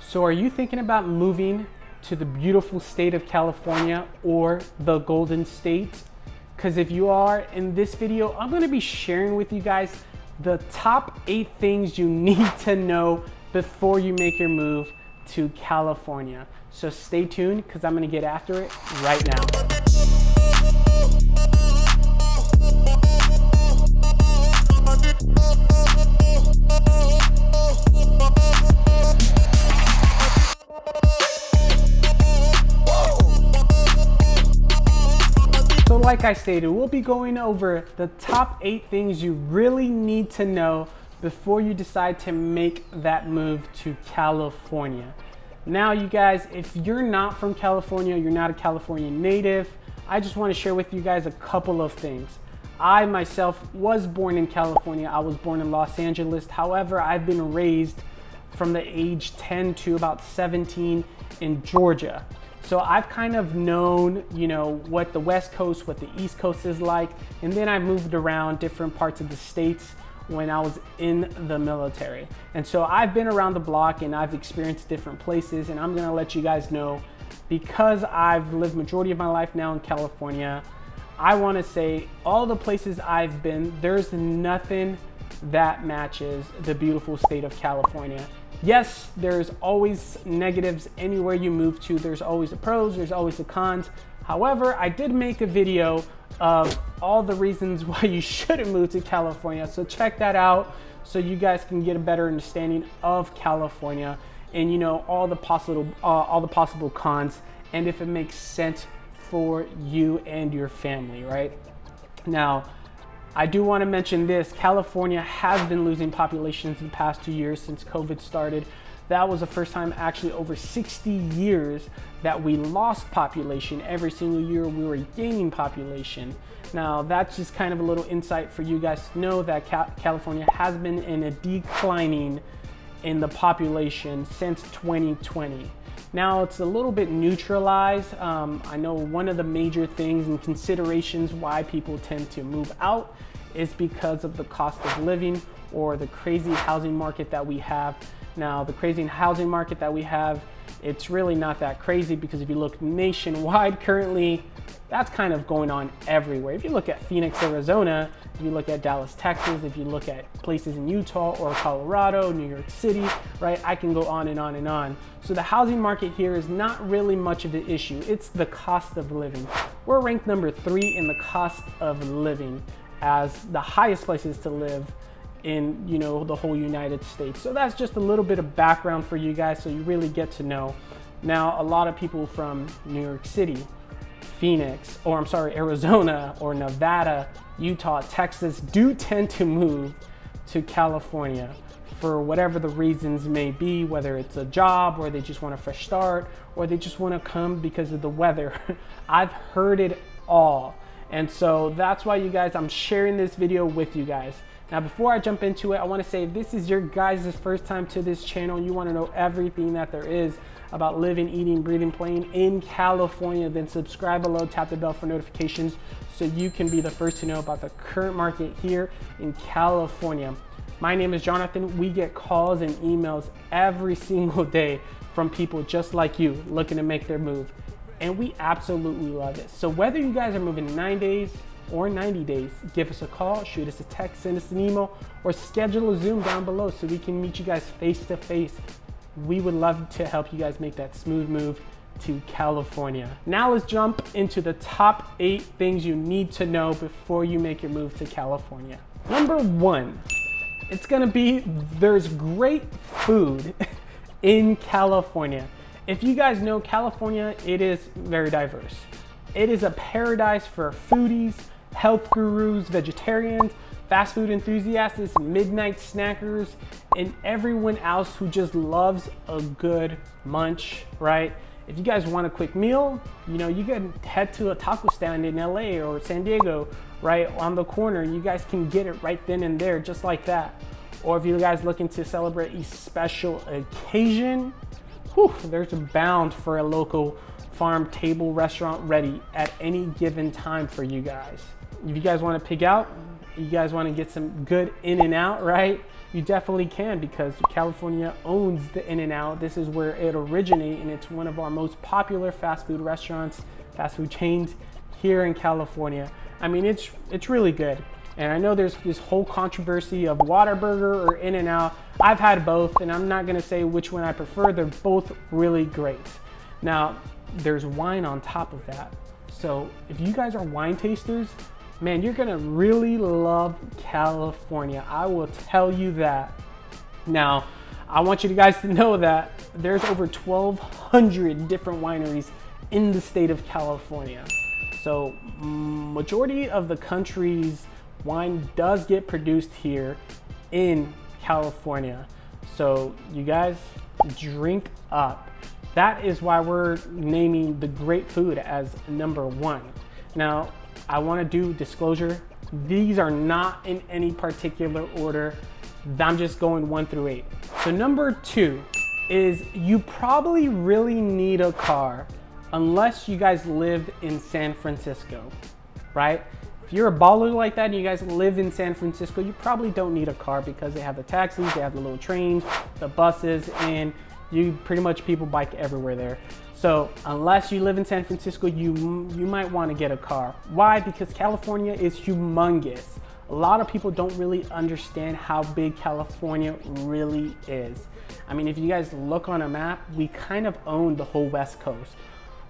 So are you thinking about moving to the beautiful state of California or the Golden State? Because if you are, in this video, I'm gonna be sharing with you guys the top 8 things you need to know before you make your move to California. So stay tuned because I'm gonna get after it right now. So like I stated, we'll be going over the top 8 things you really need to know before you decide to make that move to California. Now you guys, if you're not from California, you're not a California native, I just want to share with you guys a couple of things. I myself was born in California. I was born in Los Angeles. However, I've been raised from the age 10 to about 17 in Georgia. So I've kind of known, what the West Coast, what the East Coast is like. And then I moved around different parts of the states when I was in the military. And so I've been around the block and I've experienced different places, and I'm gonna let you guys know, because I've lived majority of my life now in California, I wanna say all the places I've been, there's nothing that matches the beautiful state of California. Yes, there's always negatives anywhere you move to. There's always the pros, there's always the cons. However, I did make a video of all the reasons why you shouldn't move to California. So check that out so you guys can get a better understanding of California and all the possible cons, and if it makes sense for you and your family, right? Now, I do want to mention this. California has been losing populations in the past 2 years since COVID started. That was the first time actually over 60 years that we lost population. Every single year we were gaining population. Now that's just kind of a little insight for you guys to know that California has been in a declining in the population since 2020. Now it's a little bit neutralized. I know one of the major things and considerations why people tend to move out is because of the cost of living or the crazy housing market that we have. Now the crazy housing market that we have, it's really not that crazy, because if you look nationwide currently, that's kind of going on everywhere. If you look at Phoenix, Arizona, if you look at Dallas, Texas, if you look at places in Utah or Colorado, New York City, right? I can go on and on and on. So the housing market here is not really much of the issue. It's the cost of living. We're ranked number 3 in the cost of living as the highest places to live in the whole United States. So that's just a little bit of background for you guys so you really get to know. Now, a lot of people from New York City, Phoenix, or Arizona or Nevada, Utah, Texas do tend to move to California for whatever the reasons may be, whether it's a job or they just want a fresh start or they just want to come because of the weather. I've heard it all. And so that's why you guys, I'm sharing this video with you guys. Now, before I jump into it, I want to say if this is your guys' first time to this channel, you want to know everything that there is about living, eating, breathing, playing in California, then subscribe below, tap the bell for notifications so you can be the first to know about the current market here in California. My name is Jonathan. We get calls and emails every single day from people just like you looking to make their move, and we absolutely love it. So whether you guys are moving 9 days or 90 days, give us a call, shoot us a text, send us an email, or schedule a Zoom down below so we can meet you guys face to face. We would love to help you guys make that smooth move to California. Now let's jump into the top 8 things you need to know before you make your move to California. Number 1, it's gonna be there's great food in California. If you guys know California, it is very diverse. It is a paradise for foodies, health gurus, vegetarians, fast food enthusiasts, midnight snackers, and everyone else who just loves a good munch, right? If you guys want a quick meal, you can head to a taco stand in LA or San Diego, right on the corner. You guys can get it right then and there, just like that. Or if you guys looking to celebrate a special occasion, there's a bound for a local farm table restaurant ready at any given time for you guys. If you guys want to pig out, you guys want to get some good In-N-Out, right? You definitely can, because California owns the In-N-Out. This is where it originated, and it's one of our most popular fast food restaurants, fast food chains here in California. I mean, it's really good. And I know there's this whole controversy of Whataburger or In-N-Out. I've had both, and I'm not gonna say which one I prefer. They're both really great. Now, there's wine on top of that. So if you guys are wine tasters, man, you're gonna really love California. I will tell you that. Now, I want you guys to know that there's over 1,200 different wineries in the state of California. So majority of the country's wine does get produced here in California. So you guys drink up. That is why we're naming the great food as #1. Now, I want to do disclosure. These are not in any particular order. I'm just going 1 through 8. So #2 is you probably really need a car unless you guys live in San Francisco, right? If you're a baller like that and you guys live in San Francisco, you probably don't need a car because they have the taxis, they have the little trains, the buses, and you pretty much people bike everywhere there. So unless you live in San Francisco, you might want to get a car. Why? Because California is humongous. A lot of people don't really understand how big California really is. I mean, if you guys look on a map, we kind of own the whole West Coast,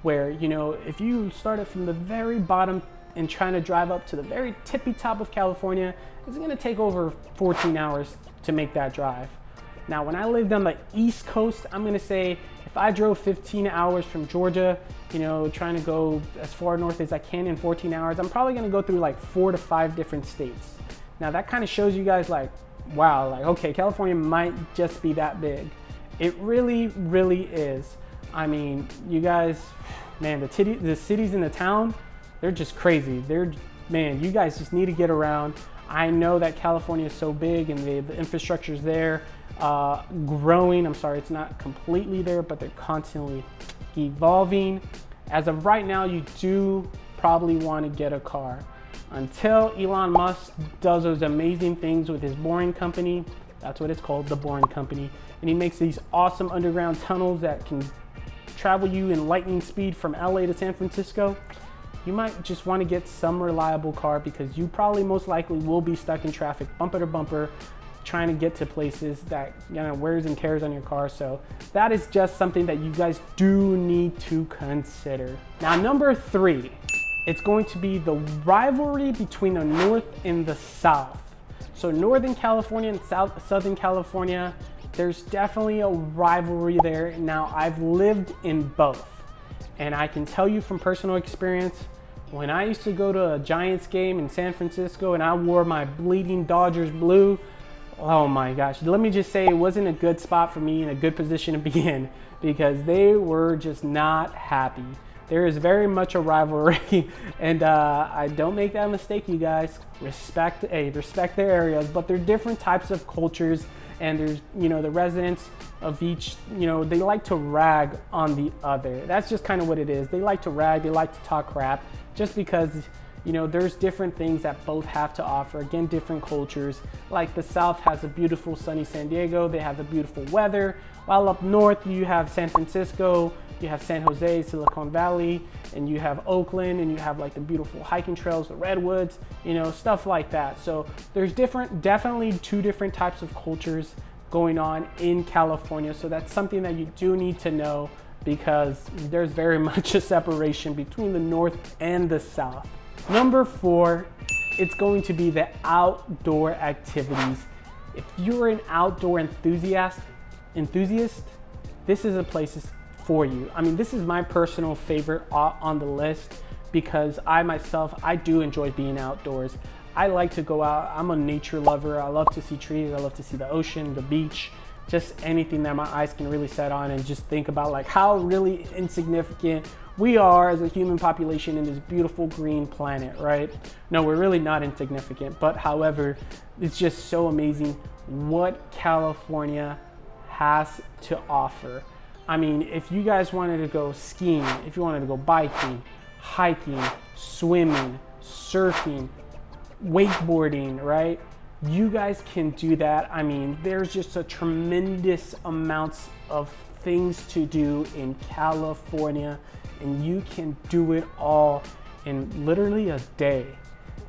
where, you know, if you started from the very bottom and trying to drive up to the very tippy top of California, it's gonna take over 14 hours to make that drive. Now, when I lived on the East Coast, I'm gonna say if I drove 15 hours from Georgia, you know, trying to go as far north as I can in 14 hours, I'm probably gonna go through like 4 to 5 different states. Now that kind of shows you guys like, wow, like, okay, California might just be that big. It really, really is. I mean, you guys, man, the cities in the town, they're just crazy. Man, you guys just need to get around. I know that California is so big and the infrastructure is there, growing. I'm sorry, it's not completely there, but they're constantly evolving. As of right now, you do probably want to get a car until Elon Musk does those amazing things with his Boring Company. That's what it's called, the Boring Company. And he makes these awesome underground tunnels that can travel you in lightning speed from LA to San Francisco. You might just want to get some reliable car because you probably most likely will be stuck in traffic bumper to bumper trying to get to places that, you know, wears and tears on your car. So that is just something that you guys do need to consider. Now, #3, it's going to be the rivalry between the North and the South. So Northern California and Southern California, there's definitely a rivalry there. Now, I've lived in both, and I can tell you from personal experience, when I used to go to a Giants game in San Francisco and I wore my bleeding Dodgers blue, oh my gosh, let me just say it wasn't a good spot for me and a good position to be in because they were just not happy. There is very much a rivalry and I don't make that mistake, you guys. Respect their areas, but they're different types of cultures, and there's, you know, the residents of each, you know, they like to rag on the other. That's just kind of what it is. They like to rag, they like to talk crap just because, you know, there's different things that both have to offer. Again, different cultures. Like the South has a beautiful sunny San Diego. They have the beautiful weather. While up north, you have San Francisco, you have San Jose, Silicon Valley, and you have Oakland, and you have like the beautiful hiking trails, the redwoods, you know, stuff like that. So there's definitely 2 different types of cultures going on in California. So that's something that you do need to know because there's very much a separation between the North and the South. #4, it's going to be the outdoor activities. If you're an outdoor enthusiast, this is a place for you. I mean, this is my personal favorite on the list because I do enjoy being outdoors. I like to go out. I'm a nature lover. I love to see trees. I love to see the ocean, the beach, just anything that my eyes can really set on and just think about like how really insignificant we are as a human population in this beautiful green planet, right? No, we're really not insignificant, but however, it's just so amazing what California has to offer. I mean, if you guys wanted to go skiing, if you wanted to go biking, hiking, swimming, surfing, wakeboarding, right? You guys can do that. I mean, there's just a tremendous amounts of things to do in California, and you can do it all in literally a day.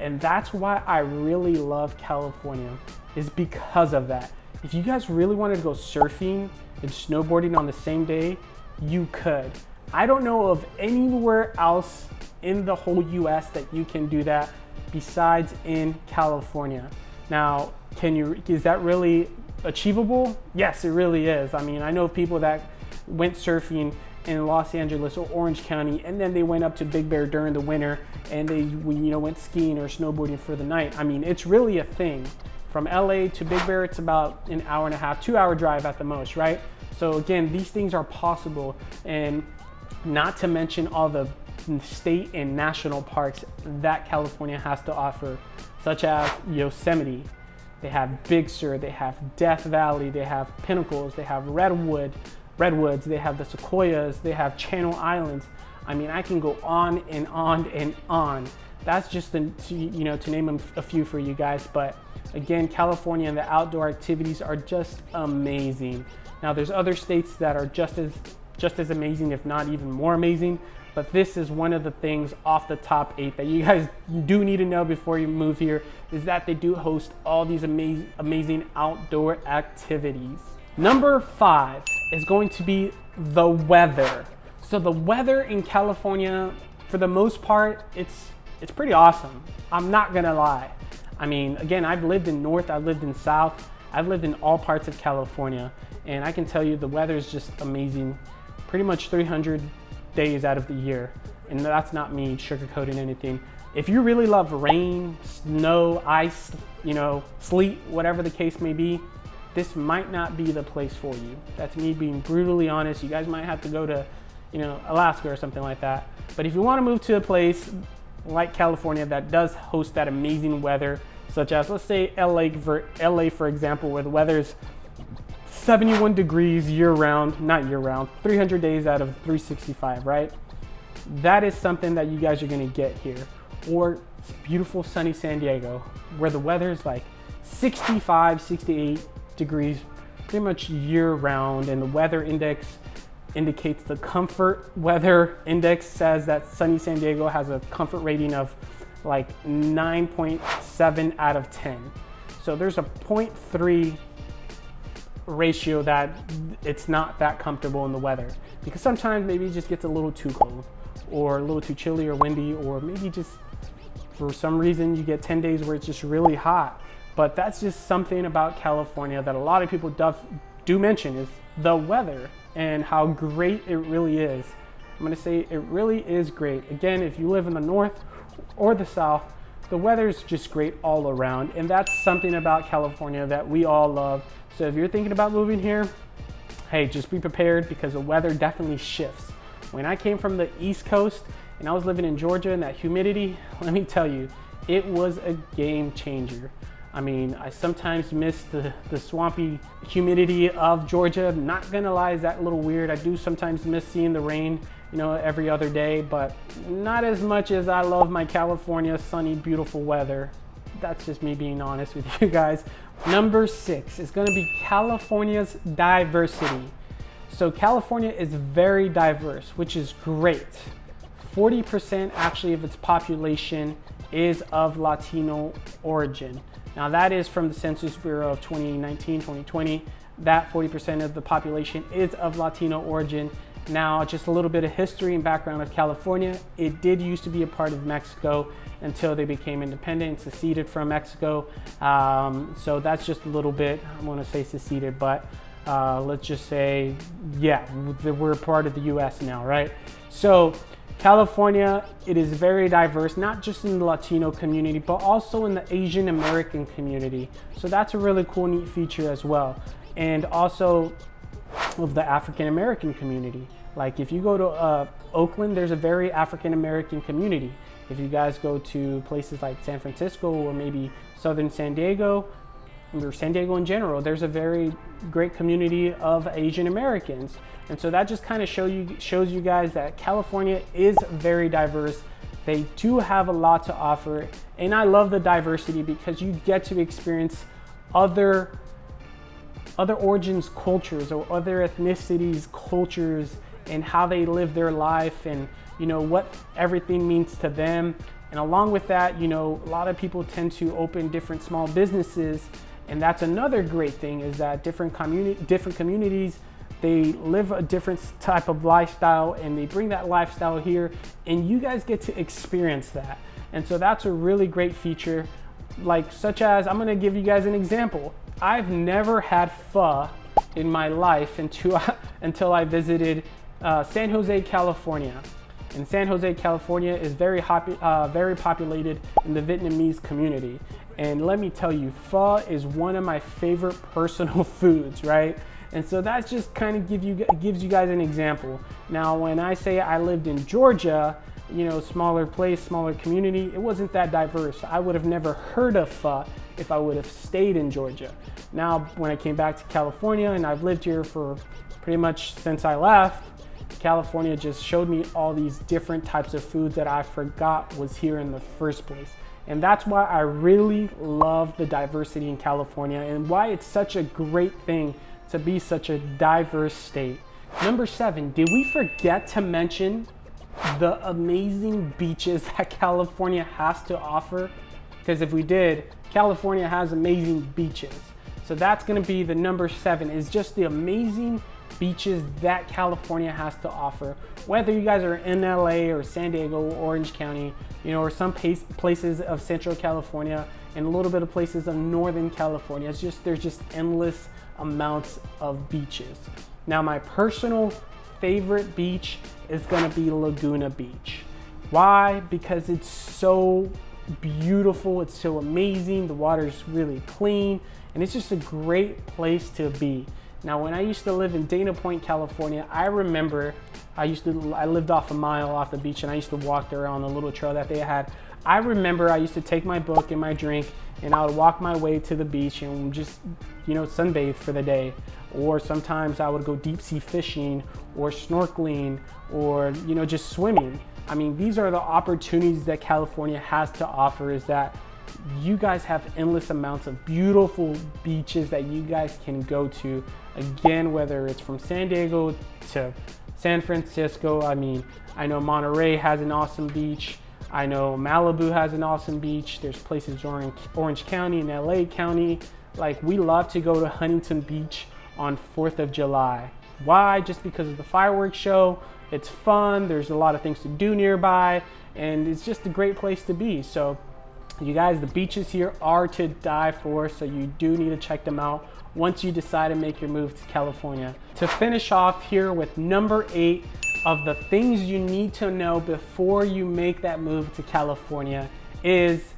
And that's why I really love California, is because of that. If you guys really wanted to go surfing and snowboarding on the same day, you could. I don't know of anywhere else in the whole US that you can do that besides in California. Now, is that really achievable? Yes, it really is. I mean, I know people that went surfing in Los Angeles or Orange County, and then they went up to Big Bear during the winter, and they went skiing or snowboarding for the night. I mean, it's really a thing. From LA to Big Bear, it's about an hour and a half, 2-hour drive at the most, right? So again, these things are possible, and not to mention all the state and national parks that California has to offer, such as Yosemite. They have Big Sur, they have Death Valley, they have Pinnacles, they have Redwoods, they have the Sequoias, they have Channel Islands. I mean, I can go on and on and on. That's just to name a few for you guys. But again, California and the outdoor activities are just amazing. Now, there's other states that are just as amazing, if not even more amazing. But this is one of the things off the top 8 that you guys do need to know before you move here, is that they do host all these amazing outdoor activities. Number 5 is going to be the weather. So the weather in California, for the most part, it's pretty awesome. I'm not gonna lie. I mean, again, I've lived in North, I've lived in South, I've lived in all parts of California, and I can tell you the weather is just amazing. Pretty much 300 days out of the year, and that's not me sugarcoating anything. If you really love rain, snow, ice, sleet, whatever the case may be, this might not be the place for you. That's me being brutally honest. You guys might have to go to, Alaska or something like that. But if you want to move to a place like California that does host that amazing weather, such as, let's say LA for example, where the weather's 71 degrees not year round, 300 days out of 365, right? That is something that you guys are gonna get here. Or beautiful sunny San Diego, where the weather is like 65, 68 degrees pretty much year round, and the weather index indicates the comfort weather index says that sunny San Diego has a comfort rating of like 9.7 out of 10. So there's a 0.3 ratio that it's not that comfortable in the weather, because sometimes maybe it just gets a little too cold or a little too chilly or windy, or maybe just for some reason you get 10 days where it's just really hot. But that's just something about California that a lot of people do mention, is the weather and how great it really is. I'm gonna say it really is great. Again, if you live in the North or the South, the weather is just great all around, and that's something about California that we all love. So if you're thinking about moving here, hey, just be prepared, because the weather definitely shifts. When I came from the East Coast and I was living in Georgia, and that humidity, let me tell you, it was a game changer. I mean, I sometimes miss the swampy humidity of Georgia. Not gonna lie, is that a little weird. I do sometimes miss seeing the rain, every other day, but not as much as I love my California sunny, beautiful weather. That's just me being honest with you guys. Number 6 is gonna be California's diversity. So California is very diverse, which is great. 40% actually of its population is of Latino origin. Now that is from the Census Bureau of 2019-2020. That 40% of the population is of Latino origin. Now, just a little bit of history and background of California. It did used to be a part of Mexico until they became independent and seceded from Mexico. So that's just a little bit, I want to say seceded, but let's just say, yeah, we're part of the US now, right? So California, it is very diverse, not just in the Latino community, but also in the Asian American community. So that's a really cool, neat feature as well. And also of the African American community. Like if you go to Oakland, there's a very African American community. If you guys go to places like San Francisco or maybe Southern San Diego, or San Diego in general, there's a very great community of Asian Americans. And so that just kind of shows you guys that California is very diverse, They do have a lot to offer, and I love the diversity because you get to experience other origins, cultures, or other ethnicities, cultures, and how they live their life, and what everything means to them. And along with that, a lot of people tend to open different small businesses, and that's another great thing, is that different communities, they live a different type of lifestyle, and they bring that lifestyle here, and you guys get to experience that. And so that's a really great feature, such as, I'm gonna give you guys an example. I've never had pho in my life until I visited San Jose, California. And San Jose, California is very populated in the Vietnamese community. And let me tell you, pho is one of my favorite personal foods, right? And so that just kind of gives you guys an example. Now, when I say I lived in Georgia, smaller place, smaller community, it wasn't that diverse. I would have never heard of pho if I would have stayed in Georgia. Now, when I came back to California, and I've lived here for pretty much since I left, California just showed me all these different types of foods that I forgot was here in the first place. And that's why I really love the diversity in California, and why it's such a great thing to be such a diverse state. Number 7, did we forget to mention the amazing beaches that California has to offer? Because if we did, California has amazing beaches. So that's gonna be the number 7, is just the amazing beaches that California has to offer. Whether you guys are in LA or San Diego or Orange County, or some places of Central California, and a little bit of places of Northern California, there's just endless amounts of beaches. Now, my personal favorite beach is gonna be Laguna Beach. Why? Because it's so beautiful, it's so amazing, the water's really clean, and it's just a great place to be. Now, when I used to live in Dana Point, California, I remember I lived off a mile off the beach, and I used to walk there on a little trail that they had. I remember I used to take my book and my drink, and I would walk my way to the beach and just, sunbathe for the day. Or sometimes I would go deep sea fishing or snorkeling or, just swimming. I mean, these are the opportunities that California has to offer, is that you guys have endless amounts of beautiful beaches that you guys can go to. Again, whether it's from San Diego to San Francisco. I mean, I know Monterey has an awesome beach. I know Malibu has an awesome beach. There's places in Orange County and LA County. We love to go to Huntington Beach on 4th of July. Why? Just because of the fireworks show. It's fun. There's a lot of things to do nearby, and it's just a great place to be. So you guys, the beaches here are to die for, so you do need to check them out once you decide to make your move to California. To finish off here with number 8 of the things you need to know before you make that move to California is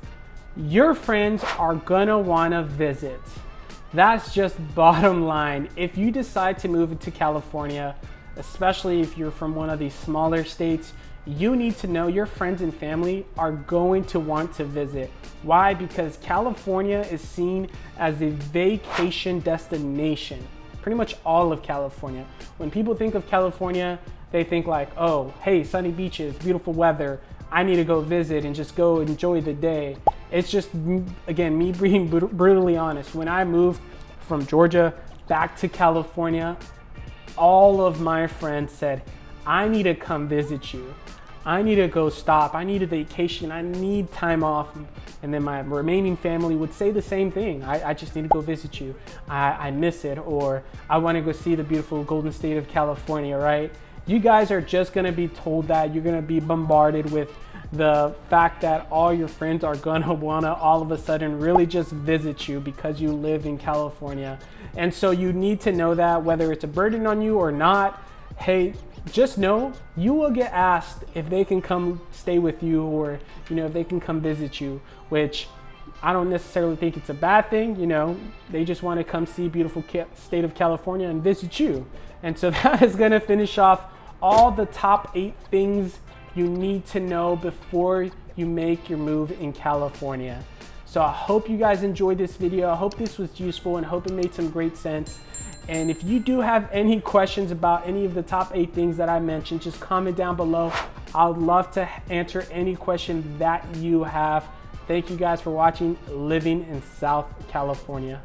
your friends are gonna wanna visit. That's just bottom line. If you decide to move to California, especially if you're from one of these smaller states, you need to know your friends and family are going to want to visit. Why? Because California is seen as a vacation destination. Pretty much all of California. When people think of California, they think oh, hey, sunny beaches, beautiful weather, I need to go visit and just go enjoy the day. It's just, again, me being brutally honest. When I moved from Georgia back to California, all of my friends said, I need to come visit you. I need to go stop. I need a vacation. I need time off. And then my remaining family would say the same thing. I just need to go visit you. I miss it. Or I want to go see the beautiful Golden State of California, right? You guys are just going to be told that. You're going to be bombarded with the fact that all your friends are going to want to all of a sudden really just visit you because you live in California. And so you need to know that, whether it's a burden on you or not, hey, just know you will get asked if they can come stay with you, or if they can come visit you, which I don't necessarily think it's a bad thing. They just want to come see beautiful state of California and visit you. And so that is going to finish off all the top 8 things you need to know before you make your move in California. So I hope you guys enjoyed this video. I hope this was useful, and hope it made some great sense. And if you do have any questions about any of the top 8 things that I mentioned, just comment down below. I would love to answer any question that you have. Thank you guys for watching Living in South California.